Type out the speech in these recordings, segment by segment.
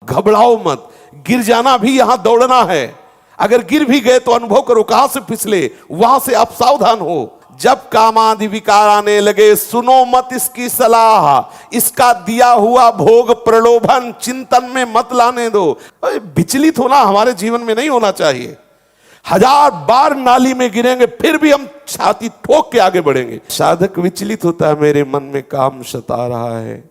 घबराओ मत, गिर जाना भी यहां दौड़ना है। अगर गिर भी गए तो अनुभव करो कहां से फिसले, वहां से आप सावधान हो। जब काम आदि विकार आने लगे सुनो मत इसकी सलाह, इसका दिया हुआ भोग प्रलोभन चिंतन में मत लाने दो। विचलित होना हमारे जीवन में नहीं होना चाहिए। 1000 बार नाली में गिरेंगे फिर भी हम छाती ठोक के आगे बढ़ेंगे। साधक विचलित होता है, मेरे मन में काम सता रहा है,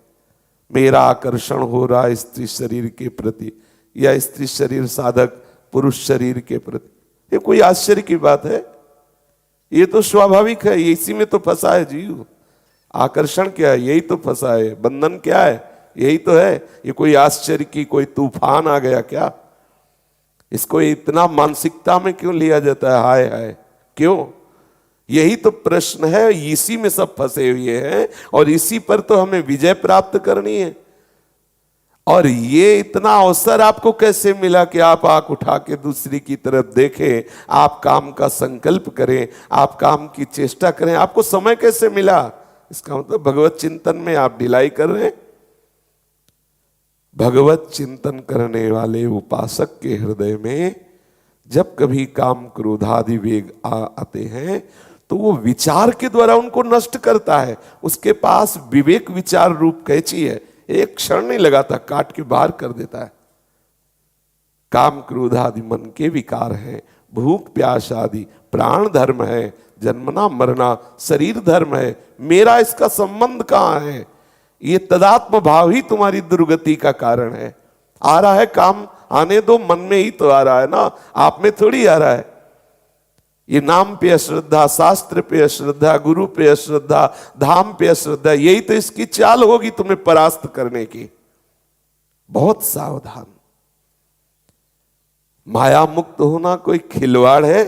मेरा आकर्षण हो रहा है स्त्री शरीर के प्रति, या स्त्री शरीर साधक पुरुष शरीर के प्रति। ये कोई आश्चर्य की बात है? ये तो स्वाभाविक है, इसी में तो फंसा है जीव। आकर्षण क्या है? यही तो फंसा है। बंधन क्या है? यही तो है। ये कोई आश्चर्य की कोई तूफान आ गया क्या? इसको इतना मानसिकता में क्यों लिया जाता है? हाय हाय क्यों? यही तो प्रश्न है। इसी में सब फंसे हुए हैं और इसी पर तो हमें विजय प्राप्त करनी है। और ये इतना अवसर आपको कैसे मिला कि आप आंख उठा के दूसरी की तरफ देखें, आप काम का संकल्प करें, आप काम की चेष्टा करें? आपको समय कैसे मिला? इसका मतलब भगवत चिंतन में आप ढिलाई कर रहे हैं। भगवत चिंतन करने वाले उपासक के हृदय में जब कभी काम क्रोधादि वेग आते हैं तो वो विचार के द्वारा उनको नष्ट करता है। उसके पास विवेक विचार रूप कैंची है, एक क्षण नहीं लगाता, काट के बाहर कर देता है। काम क्रोध आदि मन के विकार हैं, भूख प्यास आदि प्राण धर्म है, जन्मना मरना शरीर धर्म है, मेरा इसका संबंध कहां है? ये तदात्म भाव ही तुम्हारी दुर्गति का कारण है। आ रहा है काम, आने दो, मन में ही तो आ रहा है ना, आप में थोड़ी आ रहा है। ये नाम पे अश्रद्धा, शास्त्र पे अश्रद्धा, गुरु पे अश्रद्धा, धाम पे अश्रद्धा, यही तो इसकी चाल होगी तुम्हें परास्त करने की। बहुत सावधान। माया मुक्त होना कोई खिलवाड़ है?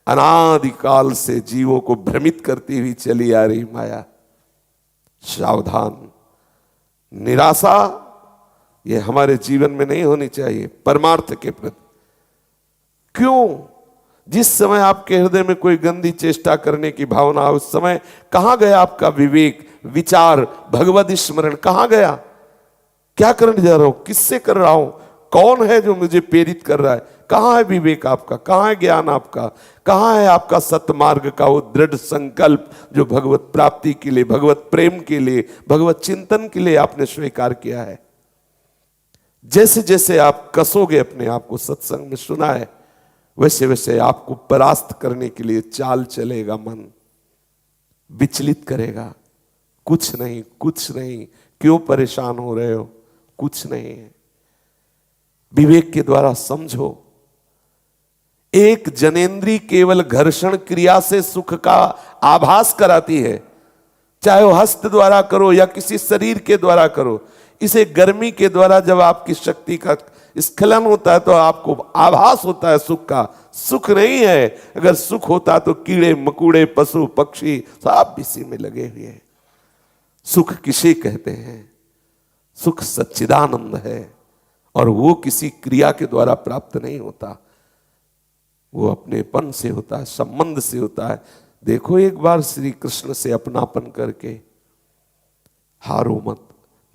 अनादिकाल से जीवों को भ्रमित करती हुई चली आ रही माया। सावधान। निराशा ये हमारे जीवन में नहीं होनी चाहिए परमार्थ के प्रति। क्यों? जिस समय आपके हृदय में कोई गंदी चेष्टा करने की भावना, उस समय कहां गया आपका विवेक विचार, भगवत स्मरण कहां गया? क्या करने जा रहा हूं, किससे कर रहा हूं, कौन है जो मुझे प्रेरित कर रहा है? कहां है विवेक आपका? कहां है ज्ञान आपका? कहां है आपका सतमार्ग का वो दृढ़ संकल्प जो भगवत प्राप्ति के लिए, भगवत प्रेम के लिए, भगवत चिंतन के लिए आपने स्वीकार किया है? जैसे जैसे आप कसोगे अपने आप को, सत्संग में सुना है, वैसे वैसे आपको परास्त करने के लिए चाल चलेगा। मन विचलित करेगा। कुछ नहीं, कुछ नहीं, क्यों परेशान हो रहे हो? कुछ नहीं है। विवेक के द्वारा समझो। एक जनेंद्री केवल घर्षण क्रिया से सुख का आभास कराती है, चाहे वो हस्त द्वारा करो या किसी शरीर के द्वारा करो। इसे गर्मी के द्वारा जब आपकी शक्ति का स्खलन होता है तो आपको आभास होता है सुख का। सुख नहीं है। अगर सुख होता तो कीड़े मकोड़े पशु पक्षी सब इसी में लगे हुए हैं। सुख किसे कहते हैं? सुख सच्चिदानंद है और वो किसी क्रिया के द्वारा प्राप्त नहीं होता, वो अपनेपन से होता है, संबंध से होता है। देखो एक बार श्री कृष्ण से अपनापन करके। हारो मत,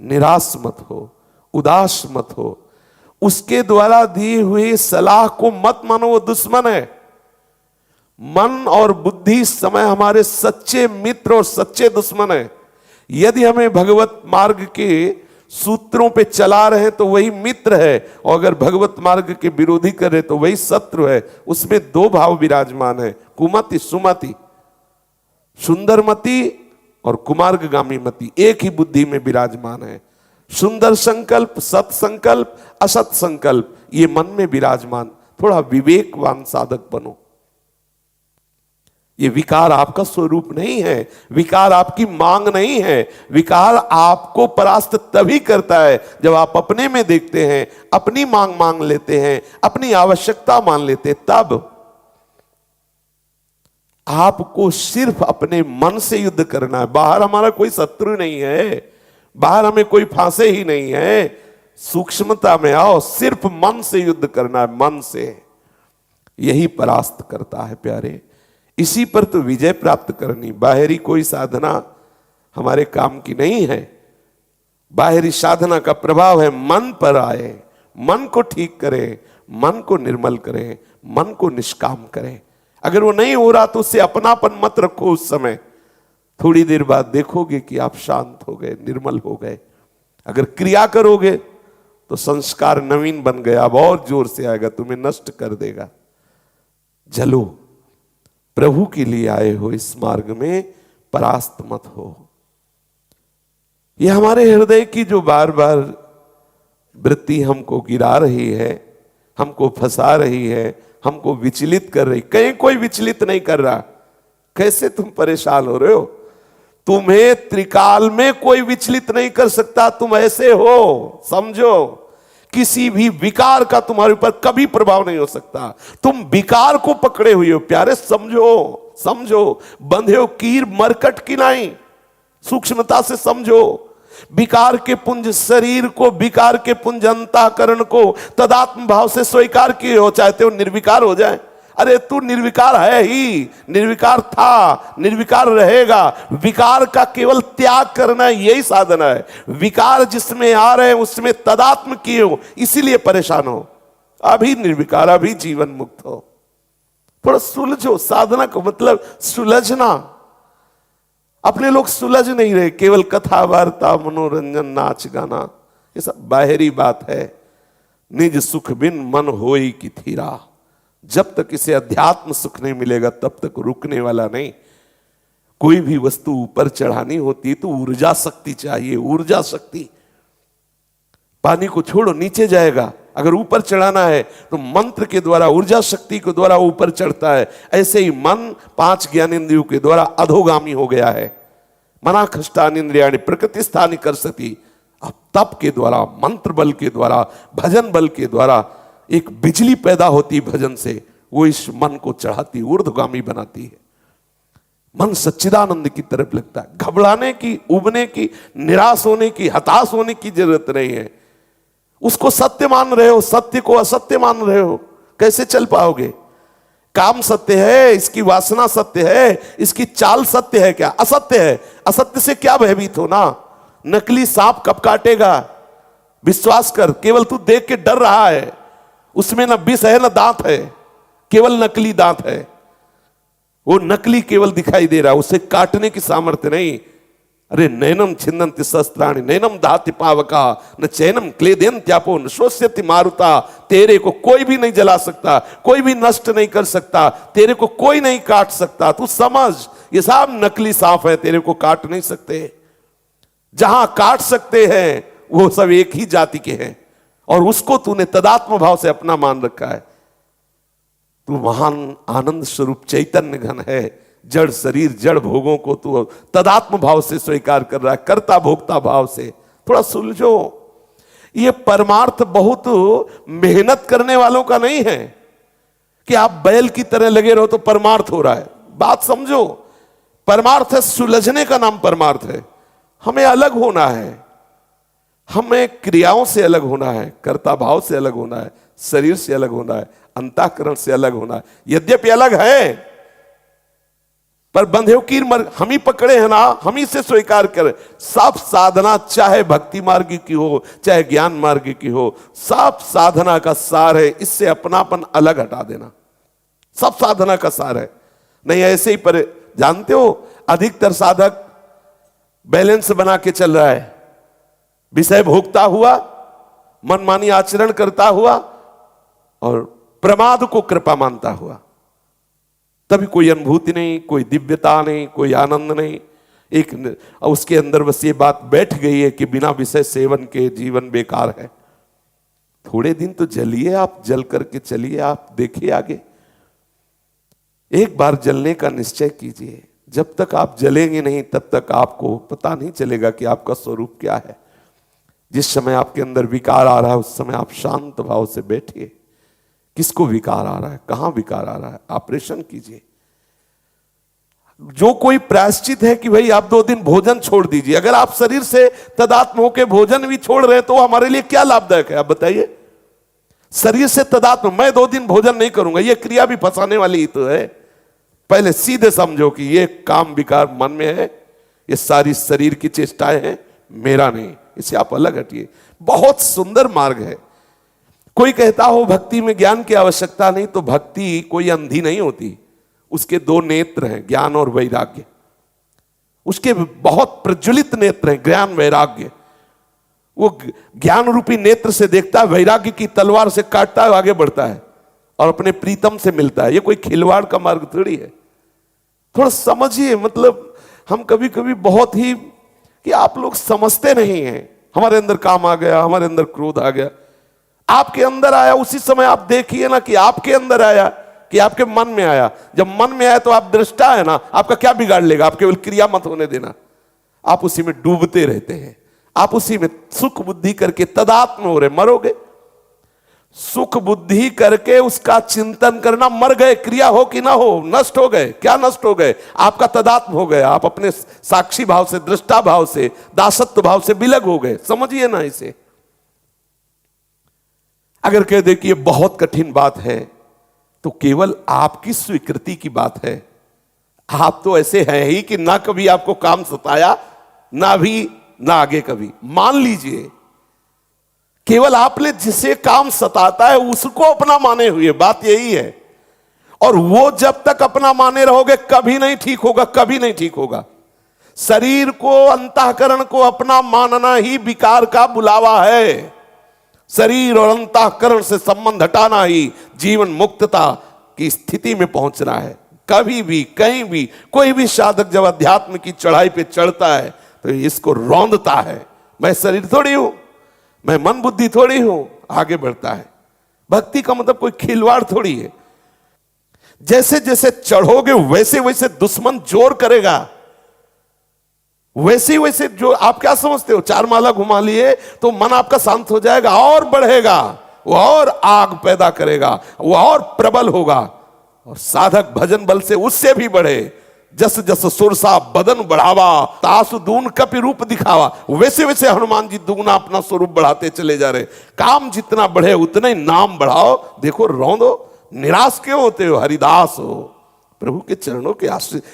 निराश मत हो, उदास मत हो। उसके द्वारा दी हुई सलाह को मत मानो, वो दुश्मन है। मन और बुद्धि इस समय हमारे सच्चे मित्र और सच्चे दुश्मन है। यदि हमें भगवत मार्ग के सूत्रों पे चला रहे तो वही मित्र है, और अगर भगवत मार्ग के विरोधी कर रहे तो वही शत्रु है। उसमें दो भाव विराजमान है, कुमति सुमति। सुंदरमति और कुमार्गगामी मति एक ही बुद्धि में विराजमान है। सुंदर संकल्प, सत संकल्प, असत संकल्प, ये मन में विराजमान। थोड़ा विवेकवान साधक बनो। ये विकार आपका स्वरूप नहीं है, विकार आपकी मांग नहीं है। विकार आपको परास्त तभी करता है जब आप अपने में देखते हैं, अपनी मांग लेते हैं, अपनी आवश्यकता मान लेते हैं। तब आपको सिर्फ अपने मन से युद्ध करना है। बाहर हमारा कोई शत्रु नहीं है, बाहर हमें कोई फांसे ही नहीं है। सूक्ष्मता में आओ, सिर्फ मन से युद्ध करना है, मन से। यही परास्त करता है प्यारे। इसी पर तो विजय प्राप्त करनी। बाहरी कोई साधना हमारे काम की नहीं है। बाहरी साधना का प्रभाव है मन पर आए, मन को ठीक करे, मन को निर्मल करे, मन को निष्काम करे। अगर वो नहीं हो रहा तो उससे अपनापन मत रखो। उस समय थोड़ी देर बाद देखोगे कि आप शांत हो गए, निर्मल हो गए। अगर क्रिया करोगे तो संस्कार नवीन बन गया, अब और जोर से आएगा, तुम्हें नष्ट कर देगा। जलो, प्रभु के लिए आए हो, इस मार्ग में परास्त मत हो। यह हमारे हृदय की जो बार बार वृत्ति हमको गिरा रही है, हमको फंसा रही है, हमको विचलित कर रही। कहीं कोई विचलित नहीं कर रहा। कैसे तुम परेशान हो रहे हो? तुम्हें त्रिकाल में कोई विचलित नहीं कर सकता। तुम ऐसे हो, समझो। किसी भी विकार का तुम्हारे ऊपर कभी प्रभाव नहीं हो सकता। तुम विकार को पकड़े हुए हो प्यारे, समझो समझो। बंधे हो कीर मरकट की नहीं, सूक्ष्मता से समझो। विकार के पुंज शरीर को, विकार के पुंज अंतःकरण को तदात्म भाव से स्वीकार किए हो, चाहते हो निर्विकार हो जाए। अरे तू निर्विकार है ही, निर्विकार था, निर्विकार रहेगा। विकार का केवल त्याग करना यही साधना है। विकार जिसमें आ रहे हैं उसमें तदात्म किए हो, इसीलिए परेशान हो। अभी निर्विकार, अभी जीवन मुक्त हो। थोड़ा सुलझो। साधना का मतलब सुलझना। अपने लोग सुलझ नहीं रहे, केवल कथा वार्ता, मनोरंजन, नाच गाना, ये सब बाहरी बात है। निज सुख बिन मन होई की थीरा। जब तक इसे अध्यात्म सुख नहीं मिलेगा तब तक रुकने वाला नहीं। कोई भी वस्तु ऊपर चढ़ानी होती तो ऊर्जा शक्ति चाहिए, ऊर्जा शक्ति। पानी को छोड़ो, नीचे जाएगा। अगर ऊपर चढ़ाना है तो मंत्र के द्वारा, ऊर्जा शक्ति के द्वारा ऊपर चढ़ता है। ऐसे ही मन 5 ज्ञानेंद्रियों के द्वारा अधोगामी हो गया है। मना खष्टानिंद्रियाणि प्रकृति स्थानि करसति। अब तप के द्वारा, मंत्र बल के द्वारा, भजन बल के द्वारा एक बिजली पैदा होती भजन से, वो इस मन को चढ़ाती, ऊर्ध्वगामी बनाती है। मन सच्चिदानंद की तरफ लगता है। घबराने की, उबने की, निराश होने की, हताश होने की जरूरत नहीं है। उसको सत्य मान रहे हो, सत्य को असत्य मान रहे हो, कैसे चल पाओगे? काम सत्य है, इसकी वासना सत्य है, इसकी चाल सत्य है क्या? असत्य है। असत्य से क्या भयभीत हो ना। नकली सांप कब काटेगा? विश्वास कर, केवल तू देख के डर रहा है। उसमें ना विष है ना दांत है, केवल नकली दांत है। वो नकली केवल दिखाई दे रहा है, उसे काटने की सामर्थ्य नहीं। अरे नैनम छिन्दन्ति शस्त्राणि नैनम दाति पावका न चैनम क्लेदयन्त्यापो न शोष्यति मारुता। तेरे को कोई भी नहीं जला सकता, कोई भी नष्ट नहीं कर सकता, तेरे को कोई नहीं काट सकता। तू समझ, ये सब नकली सांप है, तेरे को काट नहीं सकते। जहां काट सकते हैं वो सब एक ही जाति के हैं, और उसको तूने तदात्म भाव से अपना मान रखा है। तू महान आनंद स्वरूप चैतन्य घन है। जड़ शरीर, जड़ भोगों को तू तदात्म भाव से स्वीकार कर रहा है, कर्ता भोक्ता भाव से। थोड़ा सुलझो। ये परमार्थ बहुत मेहनत करने वालों का नहीं है कि आप बैल की तरह लगे रहो तो परमार्थ हो रहा है। बात समझो। परमार्थ है, सुलझने का नाम परमार्थ है। हमें अलग होना है, हमें क्रियाओं से अलग होना है, कर्ता भाव से अलग होना है, शरीर से अलग होना है, अंतःकरण से अलग होना है। यद्यपि अलग है पर बंधे हो कीर मर, हम ही पकड़े हैं ना, हम ही से स्वीकार करें। सब साधना, चाहे भक्ति मार्ग की हो चाहे ज्ञान मार्ग की हो, सब साधना का सार है इससे अपनापन अलग हटा देना। सब साधना का सार है। नहीं ऐसे ही पर जानते हो, अधिकतर साधक बैलेंस बना के चल रहा है। विषय भोगता हुआ, मनमानी आचरण करता हुआ और प्रमाद को कृपा मानता हुआ। तभी कोई अनुभूति नहीं, कोई दिव्यता नहीं, कोई आनंद नहीं। एक उसके अंदर बस ये बात बैठ गई है कि बिना विषय सेवन के जीवन बेकार है। थोड़े दिन तो जलिए आप, जल करके चलिए आप, देखिए आगे। एक बार जलने का निश्चय कीजिए। जब तक आप जलेंगे नहीं तब तक आपको पता नहीं चलेगा कि आपका स्वरूप क्या है। जिस समय आपके अंदर विकार आ रहा है उस समय आप शांत भाव से बैठिए। किसको विकार आ रहा है, कहां विकार आ रहा है, ऑपरेशन कीजिए। जो कोई प्रायश्चित है कि भाई आप 2 दिन भोजन छोड़ दीजिए। अगर आप शरीर से तदात्म होकर भोजन भी छोड़ रहे हैं तो हमारे लिए क्या लाभदायक है, आप बताइए। शरीर से तदात्म, मैं 2 दिन भोजन नहीं करूंगा, यह क्रिया भी फंसाने वाली ही तो है। पहले सीधे समझो कि यह काम विकार मन में है, ये सारी शरीर की चेष्टाएं हैं, मेरा नहीं। इसे आप अलग हटिए। बहुत सुंदर मार्ग है। कोई कहता हो भक्ति में ज्ञान की आवश्यकता नहीं, तो भक्ति कोई अंधी नहीं होती। उसके दो नेत्र हैं, ज्ञान और वैराग्य। उसके बहुत प्रज्वलित नेत्र हैं, ज्ञान वैराग्य। वो ज्ञान रूपी नेत्र से देखता है, वैराग्य की तलवार से काटता है, आगे बढ़ता है और अपने प्रीतम से मिलता है। ये कोई खिलवाड़ का मार्ग थोड़ी है। थोड़ा समझिए, मतलब हम कभी कभी बहुत ही कि आप लोग समझते नहीं हैं। हमारे अंदर काम आ गया, हमारे अंदर क्रोध आ गया, आपके अंदर आया, उसी समय आप देखिए ना कि आपके अंदर आया कि आपके मन में आया। जब मन में आया तो आप दृष्टा है ना, आपका क्या बिगाड़ लेगा? आप केवल क्रिया मत होने देना, आप उसी में डूबते रहते हैं। आप उसी में सुख बुद्धि करके तदात्म हो रहे, मरोगे। सुख बुद्धि करके उसका चिंतन करना, मर गए। क्रिया हो कि ना हो, नष्ट हो गए। क्या नष्ट हो गए? आपका तदात्म हो गया। आप अपने साक्षी भाव से, दृष्टा भाव से, दासत्व भाव से विलग हो गए। समझिए ना इसे। अगर कह दे कि ये बहुत कठिन बात है, तो केवल आपकी स्वीकृति की बात है। आप तो ऐसे हैं ही कि ना कभी आपको काम सताया, ना भी ना आगे कभी। मान लीजिए, केवल आपने जिसे काम सताता है उसको अपना माने हुए, बात यही है। और वो जब तक अपना माने रहोगे कभी नहीं ठीक होगा, कभी नहीं ठीक होगा। शरीर को, अंतःकरण को अपना मानना ही विकार का बुलावा है। शरीर और अंतःकरण से संबंध हटाना ही जीवन मुक्तता की स्थिति में पहुंचना है। कभी भी, कहीं भी, कोई भी साधक जब अध्यात्म की चढ़ाई पे चढ़ता है तो इसको रौंदता है, मैं शरीर थोड़ी हूं, मैं मन बुद्धि थोड़ी हूं, आगे बढ़ता है। भक्ति का मतलब कोई खिलवाड़ थोड़ी है। जैसे जैसे चढ़ोगे वैसे वैसे दुश्मन जोर करेगा, वैसे वैसे जो आप क्या समझते हो, चार माला घुमा लिए तो मन आपका शांत हो जाएगा, और बढ़ेगा, वो और आग पैदा करेगा, वो और प्रबल होगा। और साधक भजन बल से उससे भी बढ़े। जस जस सुरसा बदन बढ़ावा, तासु दून कपि रूप दिखावा। वैसे वैसे हनुमान जी दुगना अपना स्वरूप बढ़ाते चले जा रहे। काम जितना बढ़े उतना ही नाम बढ़ाओ। देखो, रौंदो, निराश क्यों होते हो? हरिदास हो, प्रभु के चरणों के आश्रित।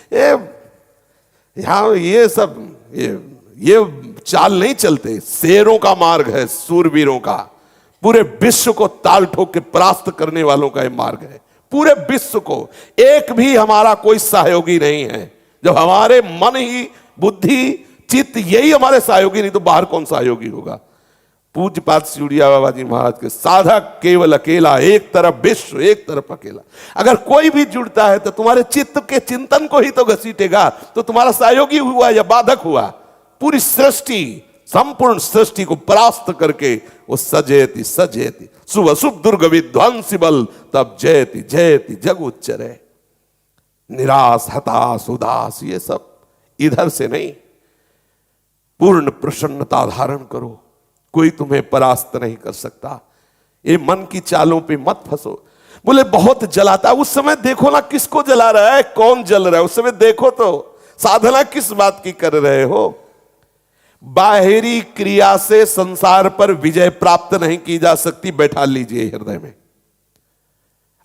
यहां ये सब ये चाल नहीं चलते। शेरों का मार्ग है, सूरवीरों का। पूरे विश्व को ताल ठोक के परास्त करने वालों का ये मार्ग है। पूरे विश्व को, एक भी हमारा कोई सहयोगी नहीं है। जब हमारे मन ही, बुद्धि, चित्त यही हमारे सहयोगी, नहीं तो बाहर कौन सहयोगी होगा? पूज्यपाद सिउड़िया बाबा जी महाराज के साधक केवल अकेला, एक तरफ विश्व, एक तरफ अकेला। अगर कोई भी जुड़ता है तो तुम्हारे चित्त के चिंतन को ही तो घसीटेगा, तो तुम्हारा सहयोगी हुआ या बाधक हुआ? पूरी सृष्टि, संपूर्ण सृष्टि को परास्त करके वो सजेति सजेति शुभ अशुभ दुर्ग विध्वंसी बल, तब जयति जयति जग उच्चरे। निराश, हताश, उदास, ये सब इधर से नहीं। पूर्ण प्रसन्नता धारण करो, कोई तुम्हें परास्त नहीं कर सकता। ये मन की चालों पे मत फंसो। बोले बहुत जलाता है, उस समय देखो ना किसको जला रहा है, कौन जल रहा है, उस समय देखो तो। साधना किस बात की कर रहे हो? बाहरी क्रिया से संसार पर विजय प्राप्त नहीं की जा सकती। बैठा लीजिए हृदय में।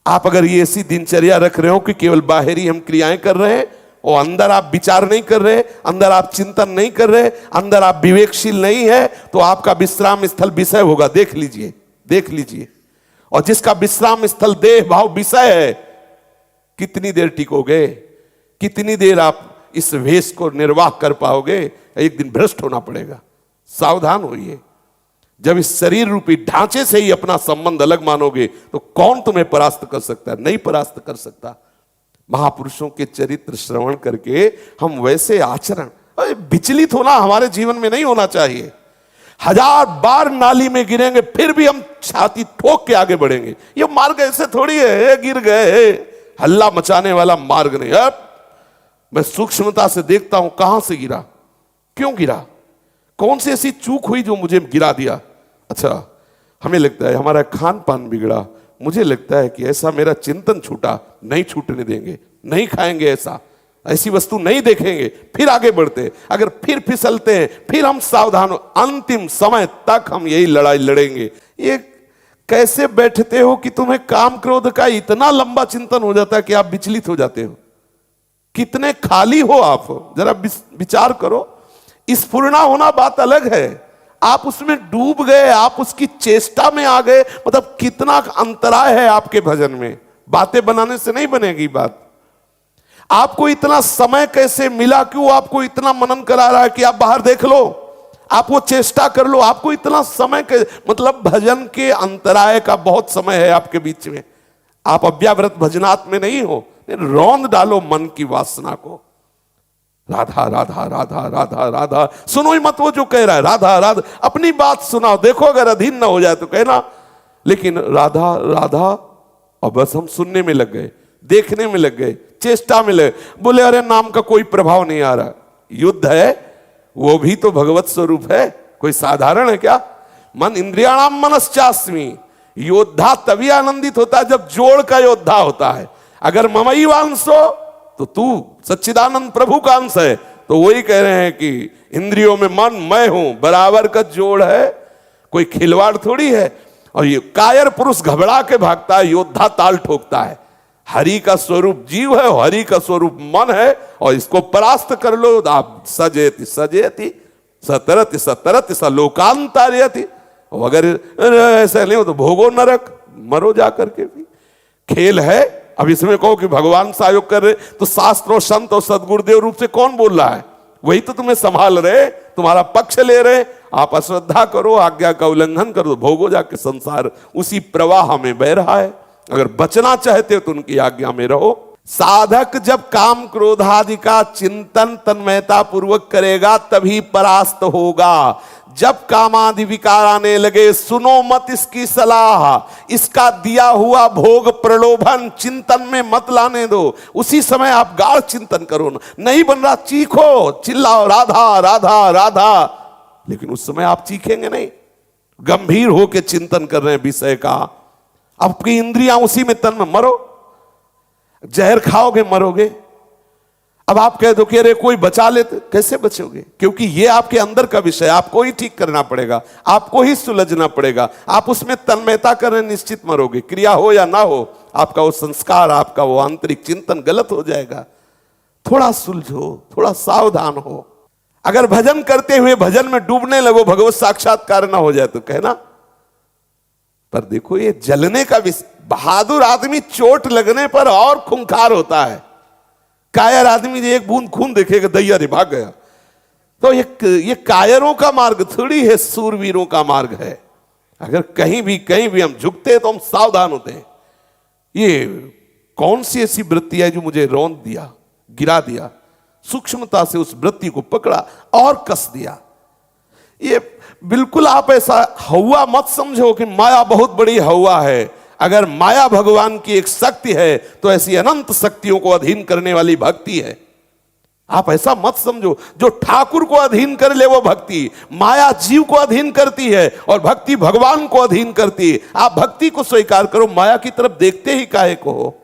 आप अगर ये ऐसी दिनचर्या रख रहे हो कि केवल बाहरी हम क्रियाएं कर रहे हैं और अंदर आप विचार नहीं कर रहे, अंदर आप चिंतन नहीं कर रहे, अंदर आप विवेकशील नहीं है, तो आपका विश्राम स्थल विषय होगा। देख लीजिए, देख लीजिए। और जिसका विश्राम स्थल देह भाव विषय है, कितनी देर टिकोगे? कितनी देर आप इस वेश को निर्वाह कर पाओगे? एक दिन भ्रष्ट होना पड़ेगा। सावधान होइए। जब इस शरीर रूपी ढांचे से ही अपना संबंध अलग मानोगे तो कौन तुम्हें परास्त कर सकता है? नहीं परास्त कर सकता। महापुरुषों के चरित्र श्रवण करके हम वैसे आचरण, विचलित होना हमारे जीवन में नहीं होना चाहिए। 1000 बार नाली में गिरेंगे फिर भी हम छाती ठोक के आगे बढ़ेंगे। ये मार्ग ऐसे थोड़ी है, गिर गए, हल्ला मचाने वाला मार्ग नहीं। अब मैं सूक्ष्मता से देखता हूं कहां से गिरा, क्यों गिरा, कौन सी ऐसी चूक हुई जो मुझे गिरा दिया। अच्छा, हमें लगता है हमारा खान पान बिगड़ा, मुझे लगता है कि ऐसा मेरा चिंतन छूटा, नहीं छूटने देंगे, नहीं खाएंगे, ऐसी वस्तु नहीं देखेंगे, फिर आगे बढ़ते। अगर फिर फिसलते हैं फिर हम सावधान हो, अंतिम समय तक हम यही लड़ाई लड़ेंगे। ये कैसे बैठते हो कि तुम्हें काम क्रोध का इतना लंबा चिंतन हो जाता है कि आप विचलित हो जाते हो? कितने खाली हो आप, जरा विचार करो। स्फुरना होना बात अलग है, आप उसमें डूब गए, आप उसकी चेष्टा में आ गए। मतलब कितना अंतराय है आपके भजन में। बातें बनाने से नहीं बनेगी बात। आपको इतना समय कैसे मिला, क्यों आपको इतना मनन करा रहा है कि आप बाहर देख लो, आप वो चेष्टा कर लो। आपको इतना समय के मतलब भजन के अंतराय का बहुत समय है आपके बीच में। आप अव्याव्रत भजनात् में नहीं हो। रौंद डालो मन की वासना को। राधा राधा राधा राधा राधा सुनो ही मत वो जो कह रहा है राधा राधा। अपनी बात सुनाओ, देखो अगर अधीन ना हो जाए तो कहना। लेकिन राधा राधा और बस हम सुनने में लग गए, देखने में लग गए, चेष्टा में लगे। बोले अरे नाम का कोई प्रभाव नहीं आ रहा। युद्ध है, वो भी तो भगवत स्वरूप है, कोई साधारण है क्या? मन इंद्रियाणाम मनश्चास्मि। योद्धा तभी आनंदित होता है जब जोड़ का योद्धा होता है। अगर ममई वांसो तो तू सच्चिदानंद प्रभु का अंश है। तो वही कह रहे हैं कि इंद्रियों में मन मैं हूं, बराबर का जोड़ है, कोई खिलवाड़ थोड़ी है। और ये कायर पुरुष घबरा के भागता है, योद्धा ताल ठोकता है। हरि का स्वरूप जीव है, हरि का स्वरूप मन है, और इसको परास्त कर लो। आप सजेति सजेति सतरति सतरति स लोकांतार्यति। अगर ऐसा नहीं हो तो भोगो नरक, मरो जा करके भी। खेल है। अब इसमें कहो कि भगवान सहयोग कर रहे, तो शास्त्रों संत और सदगुरुदेव रूप से कौन बोल रहा है? वही तो तुम्हें संभाल रहे, तुम्हारा पक्ष ले रहे। आप अश्रद्धा करो, आज्ञा का उल्लंघन करो, भोगो जाके संसार उसी प्रवाह में बह रहा है। अगर बचना चाहते हो तो उनकी आज्ञा में रहो। साधक जब काम क्रोधादि का चिंतन तन्मयता पूर्वक करेगा तभी परास्त होगा। जब कामादि विकार आने लगे, सुनो मत इसकी सलाह, इसका दिया हुआ भोग प्रलोभन चिंतन में मत लाने दो। उसी समय आप गाढ़ चिंतन करो। नहीं बन रहा, चीखो, चिल्लाओ राधा राधा राधा। लेकिन उस समय आप चीखेंगे नहीं, गंभीर होकर चिंतन कर रहे हैं विषय का। आपकी इंद्रियां उसी में तन में। मरो, जहर खाओगे मरोगे। अब आप कह दो कि अरे कोई बचा ले, तो कैसे बचोगे? क्योंकि ये आपके अंदर का विषय, आपको ही ठीक करना पड़ेगा, आपको ही सुलझना पड़ेगा। आप उसमें तन्मयता करें, निश्चित मरोगे। क्रिया हो या ना हो, आपका वो संस्कार, आपका वो आंतरिक चिंतन गलत हो जाएगा। थोड़ा सुलझो, थोड़ा सावधान हो। अगर भजन करते हुए भजन में डूबने लगो, भगवत साक्षात्कार ना हो जाए तो कहना। पर देखो ये जलने का विषय। बहादुर आदमी चोट लगने पर और खूंखार होता है। कायर आदमी एक बूंद खून देखेगा, दैया रे भाग गया। तो ये कायरों का मार्ग थोड़ी है, सूरवीरों का मार्ग है। अगर कहीं भी हम झुकते हैं तो हम सावधान होते हैं। ये कौन सी ऐसी वृत्ति है जो मुझे रौंद दिया, गिरा दिया? सूक्ष्मता से उस वृत्ति को पकड़ा और कस दिया। ये बिल्कुल आप ऐसा हवा मत समझो कि माया बहुत बड़ी हवा है। अगर माया भगवान की एक शक्ति है तो ऐसी अनंत शक्तियों को अधीन करने वाली भक्ति है। आप ऐसा मत समझो जो ठाकुर को अधीन कर ले वो भक्ति। माया जीव को अधीन करती है और भक्ति भगवान को अधीन करती है। आप भक्ति को स्वीकार करो, माया की तरफ देखते ही काहे को हो।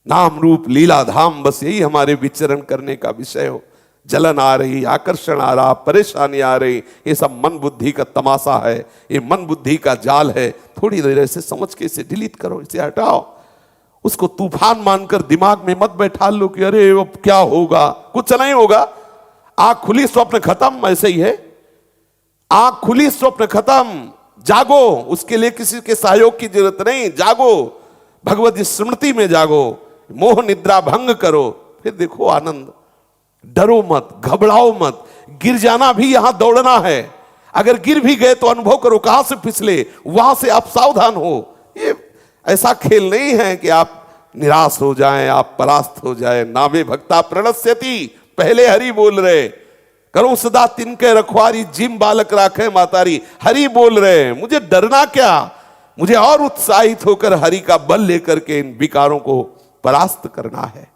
नाम रूप लीला धाम, बस यही हमारे विचरण करने का विषय हो। जलन आ रही, आकर्षण आ रहा, परेशानी आ रही, ये सब मन बुद्धि का तमाशा है, ये मन बुद्धि का जाल है। थोड़ी देर ऐसे समझ के इसे डिलीट करो, इसे हटाओ। उसको तूफान मानकर दिमाग में मत बैठा लो कि अरे अब क्या होगा। कुछ नहीं होगा। आंख खुली स्वप्न खत्म, ऐसे ही है। आंख खुली स्वप्न खत्म। जागो, उसके लिए किसी के सहयोग की जरूरत नहीं। जागो, भगवत स्मृति में जागो, मोह निद्रा भंग करो, फिर देखो आनंद। डरो मत, घबराओ मत। गिर जाना भी यहां दौड़ना है। अगर गिर भी गए तो अनुभव करो कहां से फिसले, वहां से आप सावधान हो। ये ऐसा खेल नहीं है कि आप निराश हो जाएं, आप परास्त हो जाएं। नामे भक्ता प्रणश्यति, पहले हरि बोल रहे। करो सदा तिनके रखवारी, जिम बालक राखे मातारी। हरि बोल रहे हैं, मुझे डरना क्या? मुझे और उत्साहित होकर हरि का बल लेकर के इन विकारों को परास्त करना है।